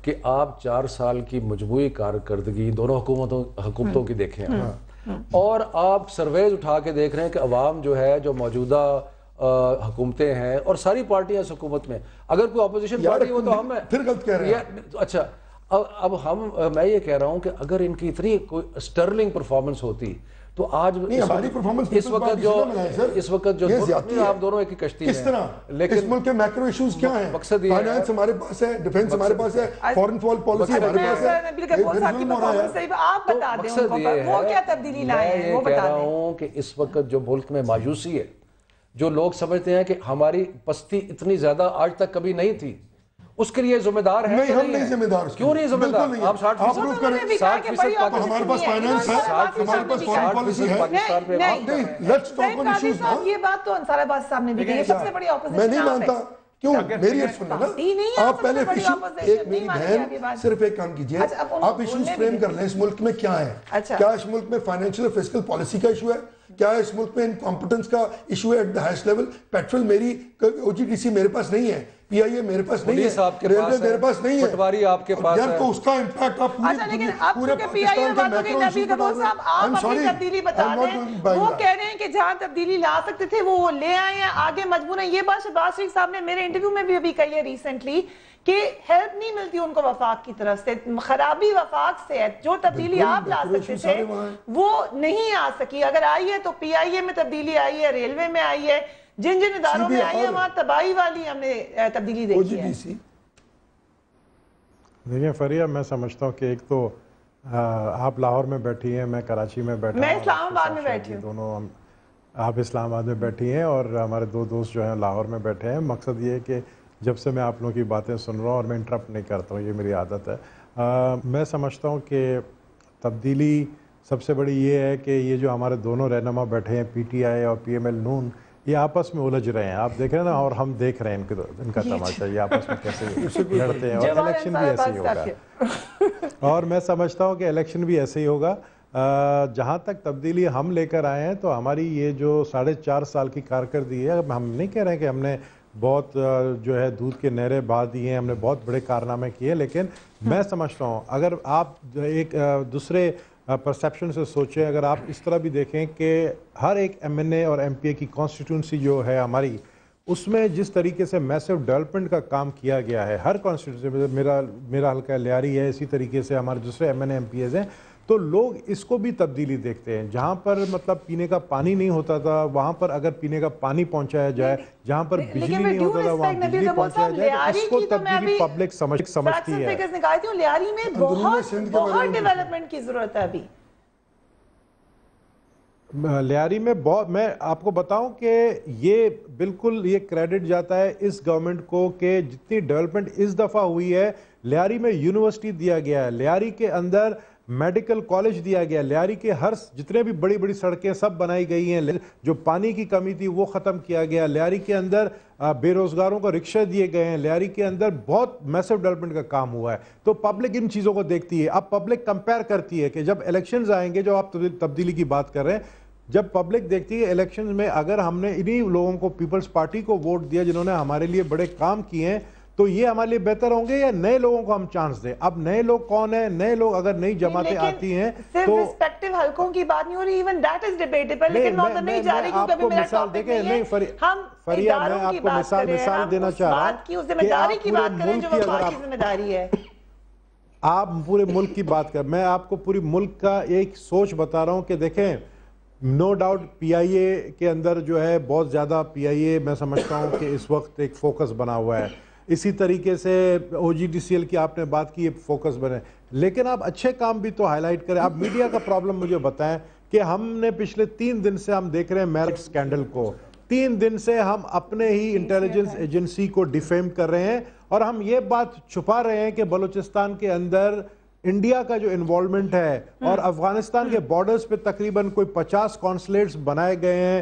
کہ آپ 4 سال کی مجموعی کارکردگی دونوں حکومتوں کی دیکھیں اور آپ سرویز اٹھا کے دیکھ رہے ہیں کہ عوام جو ہے جو موجودہ حکومتیں ہیں اور ساری پارٹیاں اس حکومت میں اگر کوئی اپوزیشن پارٹی ہو تو ہم پھر غلط کہہ رہے ہیں. اچھا اب میں یہ کہہ رہا ہوں کہ اگر ان کی اتنی کوئی سٹرلنگ پرفارمنس ہوتی تو آج ہماری پرفارمنس اس وقت جو آپ دونوں ایک ہی کشتی میں کس طرح لیکن اس ملک کے میکرو ایشوز کیا ہیں؟ مقصد یہ فائنانس ہمارے پاس ہے, ڈیفنس ہمارے پاس ہے, فورن پالیسی ہمارے پاس ہے. آپ بتا دیں ان کو وہ کیا تبدیلی لائے ہیں وہ بتا دیں. میں یہ کہہ رہا ہوں کہ اس وقت جو ملک میں مایوسی ہے, جو لوگ سمجھتے ہیں کہ ہماری پستی اتنی زیادہ آج تک کبھی نہیں تھی, اس کے لیے ذمہ دار ہے. نہیں, ہم نہیں ذمہ دار. کیوں نہیں ذمہ دار؟ آپ 60% ہمارے پاس فائنانس ہے, ہمارے پاس فورن پالیسی ہے. پاکستان پہ لیٹس ٹاک آن ایشوز نا. یہ بات تو انصار عباس صاحب نے بھی کہی ہے, سب سے بڑی اپوزیشن میں نہیں مانتا. کیوں؟ میری ایڈ سننا نا, آپ پہلے ایک میری بہن صرف ایک کام کیجئے, آپ ایشوز فریم کر لیں اس ملک میں کیا ہے. کیا اس ملک میں فائنینشل فسکل پالیسی کا ایشو ہے؟ کیا اس ملک میں انکمپٹنس کا ایشو ہے at the highest level? Petrol میری او جی ڈی سی میرے پاس نہیں ہے, پی آئی اے میرے پاس نہیں ہے, ریلوے میرے پاس نہیں ہے, پٹواری آپ کے پاس ہے. یار تو اس کا امپیکٹ آپ پورے پاکستان کے میکرو ایشوز پر آپ اپنی تبدیلی بتا دیں. وہ کہہ رہے ہیں کہ جہاں تبدیلی لا سکتے تھے وہ لے آئے ہیں, آگے مجبور ہیں. یہ بات شہباز شریف صاحب نے میرے انٹرویو میں بھی ابھی کہی ہے ریسنٹلی کہ ہیلپ نہیں ملتی ان کو وفاق کی طرف سے, خرابی وفاق سے ہے. جو تبدیلی آپ لا سکتے تھے وہ نہیں آ سکی. اگر آئی ہے تو پی آئی اے میں تبدیلی آئی ہے, ریلوے میں آئی ہے, جن اداروں میں آئی ہے وہاں تباہی والی ہم نے تبدیلی دیکھی ہے. دیکھیں فریہ, میں سمجھتا ہوں کہ ایک تو آپ لاہور میں بیٹھی ہیں, میں کراچی میں بیٹھا ہوں, میں اسلام آباد میں بیٹھی ہوں, دونوں آپ اسلام آباد میں بیٹھی ہیں اور ہمارے 2 دوست جو ہیں لاہور میں بیٹھے ہیں. مقصد یہ ہے کہ جب سے میں آپ لوگوں کی باتیں سن رہا ہوں اور میں انٹرپٹ نہیں کرتا ہوں, یہ میری عادت ہے, میں سمجھتا ہوں کہ تبدیلی سب سے بڑی یہ ہے کہ یہ جو ہمارے دونوں رہنما بیٹھے ہیں پی ٹی آئی اور پی ایم ایل نون, یہ آپس میں الجھ رہے ہیں. آپ دیکھ رہے ہیں نا, اور ہم دیکھ رہے ہیں ان کا تماشا, یہ آپس میں کیسے لڑتے ہیں, اور الیکشن بھی ایسے ہی ہوگا. اور میں سمجھتا ہوں کہ الیکشن بھی ایسے ہی ہوگا. جہاں تک تبدیلی ہم لے کر آئے ہیں تو ہماری یہ جو 4.5 سال کی کارکردگی ہے, ہم نہیں کہہ رہے ہیں کہ ہم نے بہت جو ہے دودھ کے نہریں بہا دی ہیں, ہم نے بہت بڑے کارنامے کیے, لیکن میں سمجھتا ہوں اگر آپ ایک دوسرے پرسیپشن سے سوچیں, اگر آپ اس طرح بھی دیکھیں کہ ہر ایک ایم این اے اور ایم پی اے کی کانسٹیٹیونسی جو ہے ہماری, اس میں جس طریقے سے میسو ڈیولپمنٹ کا کام کیا گیا ہے, ہر کانسٹیٹیونسی, میرا حلقہ لیاری ہے, اسی طریقے سے ہمارے دوسرے M N A M P A's ہیں, تو لوگ اس کو بھی تبدیلی دیکھتے ہیں. جہاں پر مطلب پینے کا پانی نہیں ہوتا تھا وہاں پر اگر پینے کا پانی پہنچایا جائے, جہاں پر بجلی نہیں ہوتا تھا وہاں بجلی پہنچایا جائے, تو اس کو تبدیلی پبلک سمجھتی ہے. لیاری میں بہت ڈیولپمنٹ کی ضرورت ہے ابھی. لیاری میں بہت, میں آپ کو بتاؤں کہ یہ بالکل یہ کریڈٹ جاتا ہے اس گورنمنٹ کو کہ جتنی ڈیولپمنٹ اس دفعہ ہوئی ہے, لیاری میں یونیورسٹی دیا گیا ہے, لیاری کے اندر میڈیکل کالج دیا گیا, لیاری کے ہر جتنے بھی بڑی بڑی سڑکیں سب بنائی گئی ہیں, جو پانی کی کمی تھی وہ ختم کیا گیا, لیاری کے اندر بے روزگاروں کو رکشے دیے گئے ہیں, لیاری کے اندر بہت میسو ڈیولپمنٹ کا کام ہوا ہے. تو پبلک ان چیزوں کو دیکھتی ہے. اب پبلک کمپیئر کرتی ہے کہ جب الیکشنز آئیں گے, جو آپ تبدیلی کی بات کر رہے ہیں, جب پبلک دیکھتی ہے الیکشنز میں اگر ہم نے انہی لوگوں کو پیپلز پارٹی کو ووٹ دیا جنہوں نے ہمارے لیے بڑے کام کیے ہیں, تو یہ ہمارے لیے بہتر ہوں گے یا نئے لوگوں کو ہم چانس دیں. اب نئے لوگ کون ہیں؟ نئے لوگ اگر نئی جماعتیں آتی ہیں تو رسپیکٹیو حلقوں کی بات نہیں ہو رہی, ایون دیٹ از ڈیبیٹیبل, لیکن میں نہیں جا رہی کیونکہ ابھی میرا ٹاپک نہیں ہے. ہم فریہ, میں آپ کو مثال دینا چاہ رہا ہوں کہ اس ذمہ داری کی بات کریں جو وفاق کی ذمہ داری ہے. آپ پورے ملک کی بات کر, میں آپ کو پوری ملک کا ایک سوچ بتا رہا ہوں کہ دیکھیں, نو ڈاؤٹ پی آئی اے کے اندر جو ہے بہت زیادہ پی آئی اے میں سمجھتا ہوں کہ اس وقت ایک فوکس بنا ہوا ہے. اسی طریقے سے او جی ڈی سی ایل کی آپ نے بات کی, فوکس بنے, لیکن آپ اچھے کام بھی تو ہائی لائٹ کریں. آپ میڈیا کا پرابلم مجھے بتائیں کہ ہم نے پچھلے 3 دن سے ہم دیکھ رہے ہیں میرٹ سکینڈل کو, 3 دن سے ہم اپنے ہی انٹیلیجنس ایجنسی کو ڈیفیم کر رہے ہیں, اور ہم یہ بات چھپا رہے ہیں کہ بلوچستان کے اندر انڈیا کا جو انوالومنٹ ہے, اور افغانستان کے بارڈرز پہ تقریباً کوئی 50 کانسلیٹس بنائے گئے ہیں,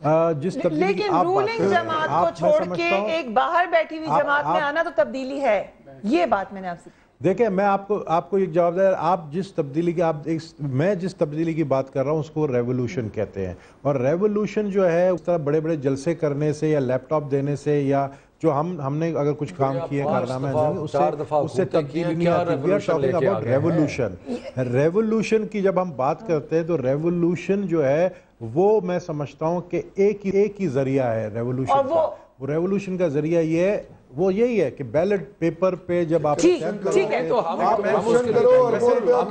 جس تبدیلی لیکن رولنگ جماعت کو چھوڑ کے ایک باہر بیٹھی ہوئی جماعت میں آنا تو تبدیلی ہے، یہ بات میں نے آپ سے دیکھیں میں آپ کو ایک جواب دے، آپ جس تبدیلی کی میں جس تبدیلی کی بات کر رہا ہوں اس کو ریولوشن کہتے ہیں، اور ریولوشن جو ہے اس طرح بڑے بڑے جلسے کرنے سے یا لیپ ٹاپ دینے سے یا جو ہم نے اگر کچھ کام کیے کارنامے اس سے تبدیلی نہیں آتی۔ ریولوشن کی جب ہم بات کرتے ہیں تو ریولوشن جو ہے وہ میں سمجھتا ہوں کہ ایک ہی ذریعہ ہے ریولوشن کا، وہ ریولوشن کا ذریعہ یہ ہے، وہ یہی ہے کہ بیلٹ پیپر پہ جب آپ ٹھیک ہے تو آپ ایکشن کرو اور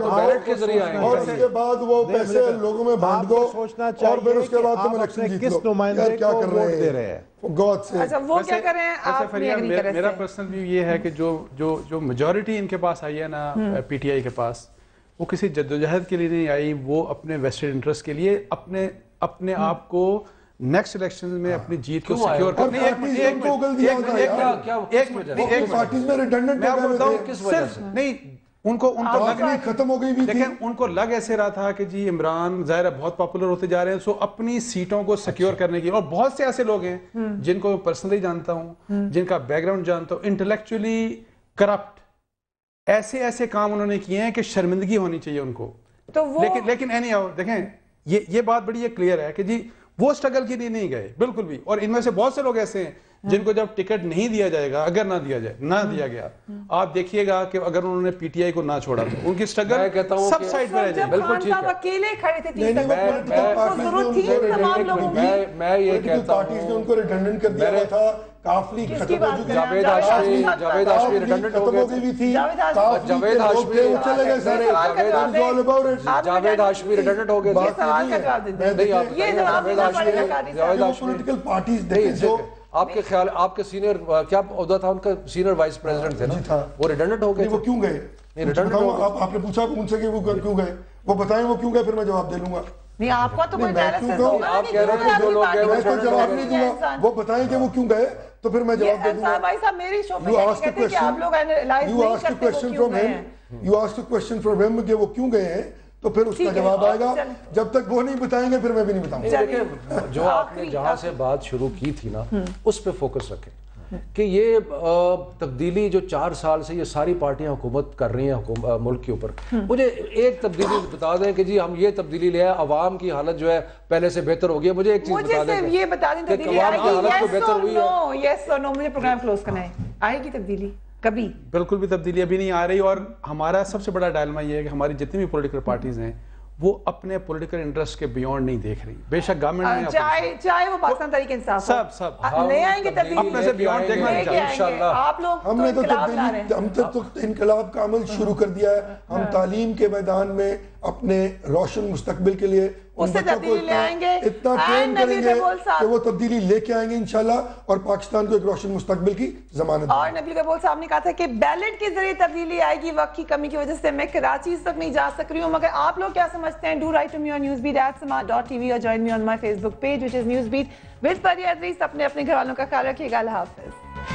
بیلٹ کے ذریعہ آئیں اور اس کے بعد وہ پیسے لوگوں میں بانٹ دو اور پھر اس کے بعد تم الیکشن جیت لو۔ کس نمائندے کو ووٹ دے رہے ہیں گاڈ سے؟ اچھا وہ کیا کریں آپ نے اگری کریں؟ میرا پرسنل ویو یہ ہے کہ جو میجورٹی ان کے پاس آئی ہے نا پی ٹی آئی کے پاس، وہ کسی جدوجہد کے لیے نہیں آئی، وہ اپنے ویسٹڈ انٹرسٹ کے لیے اپنے آپ کو نیکسٹ الیکشن میں اپنی جیت کو سیکیور کرنے ختم ہو گئی، لیکن ان کو لگ ایسے رہا تھا کہ جی عمران ظاہر بہت پاپولر ہوتے جا رہے ہیں، سو اپنی سیٹوں کو سیکیور کرنے کی، اور بہت سے ایسے لوگ ہیں جن کو پرسنلی جانتا ہوں، جن کا بیک گراؤنڈ جانتا ہوں، انٹلیکچولی کرپٹ، ایسے کام انہوں نے کیے ہیں کہ شرمندگی ہونی چاہیے ان کو۔ لیکن اینی ہاؤ دیکھیں یہ بات بڑی کلیئر ہے کہ جی وہ سٹرگل کے لیے نہیں گئے بالکل بھی، اور ان میں سے بہت سے لوگ ایسے ہیں جن کو جب ٹکٹ نہیں دیا جائے گا، اگر نہ دیا گیا، آپ دیکھیے گا کہ اگر انہوں نے پی ٹی آئی کو نہ چھوڑا تو ان کی سٹرگل سب سائڈ پہ رہ جائے۔ بالکل ٹھیک ہے، اکیلے کھڑے تھے، ضرورت تھی تمام لوگوں کی۔ میں یہ کہتا ہوں پارٹیز نے ان کو ریڈنڈنٹ کر دیا تھا، کافلی ختم ہو چکی، جاوید ہاشمی ریڈنڈنٹ ہو گئے تھے، جاوید ہاشمی ریڈنڈنٹ ہو گئے پولیٹیکل پارٹیز جو آپ کے خیال، آپ کے سینئر کیا عہدہ تھا ان کا؟ سینئر وائس پریزیڈنٹ تھے نا، وہ ریڈنڈنٹ ہو گئے۔ وہ کیوں گئے؟ آپ نے پوچھا ان سے کہ وہ کیوں گئے، وہ بتائیں وہ کیوں گئے، پھر میں جواب دے لوں گا۔ نہیں آپ کا تو کوئی ڈائریکٹ ہوگا، آپ کہہ رہے ہیں جو لوگ گئے میں تو جواب نہیں دوں گا، وہ بتائیں کہ وہ کیوں گئے تو پھر میں جواب دے دوں گا۔ بھائی صاحب میری شو پہ کہتے ہیں کہ آپ لوگ اینالائز نہیں کرتے وہ کیوں گئے ہیں۔ You asked a question from him کہ وہ کیوں گئے ہیں، تو پھر اس کا جواب آئے گا، جب تک وہ نہیں بتائیں گے پھر میں بھی نہیں بتاؤں گا۔ دیکھیں جو آپ نے جہاں سے بات شروع کی تھی نا، اس پہ فوکس رکھیں کہ یہ تبدیلی جو 4 سال سے یہ ساری پارٹیاں حکومت کر رہی ہیں ملک کے اوپر، مجھے ایک تبدیلی بتا دیں کہ جی ہم یہ تبدیلی لے آئے، عوام کی حالت جو ہے پہلے سے بہتر ہو گئی ہے۔ مجھے ایک چیز بتا دیں یہ بتا دیں تبدیلی عوام کی حالت کو بہتر ہوئی ہے؟ یس اور نو، مجھے پروگرام کلوز کرنا ہے، آئے گی تبدیلی کبھی؟ بالکل بھی تبدیلی ابھی نہیں آ رہی، اور ہمارا سب سے بڑا ڈائلما یہ ہے کہ ہماری جتنی بھی پولیٹیکل پارٹیز ہیں وہ اپنے پولیٹیکل انٹرسٹ کے بیونڈ نہیں دیکھ رہی۔ بے شک گورنمنٹ چاہے وہ پاکستان تحریک انصاف سب لے آئیں گے تبدیلی، اپنے سے بیونڈ دیکھنا چاہیے انشاءاللہ۔ آپ لوگ ہم نے تو تبدیلی، ہم تو انقلاب کا عمل شروع کر دیا ہے۔ ہم تعلیم کے میدان میں اپنے روشن مستقبل کے لیے ان بچوں کو اتنا ٹرین کریں گے کہ وہ تبدیلی لے کے آئیں گے انشاءاللہ، اور پاکستان کو ایک روشن مستقبل کی ضمانت۔ اور نبیل کبول صاحب نے کہا تھا کہ بیلٹ کے ذریعے تبدیلی آئے گی، وقت کی کمی کی وجہ سے میں کراچی تک نہیں جا سک رہی ہوں، مگر آپ لوگ کیا سمجھتے ہیں؟ Do write to me on newsbeat@smart.tv اور join me on my Facebook page which is newsbeat with Paria Adrees۔ اپنے گھر والوں کا خیال رکھیے گا، اللہ حافظ۔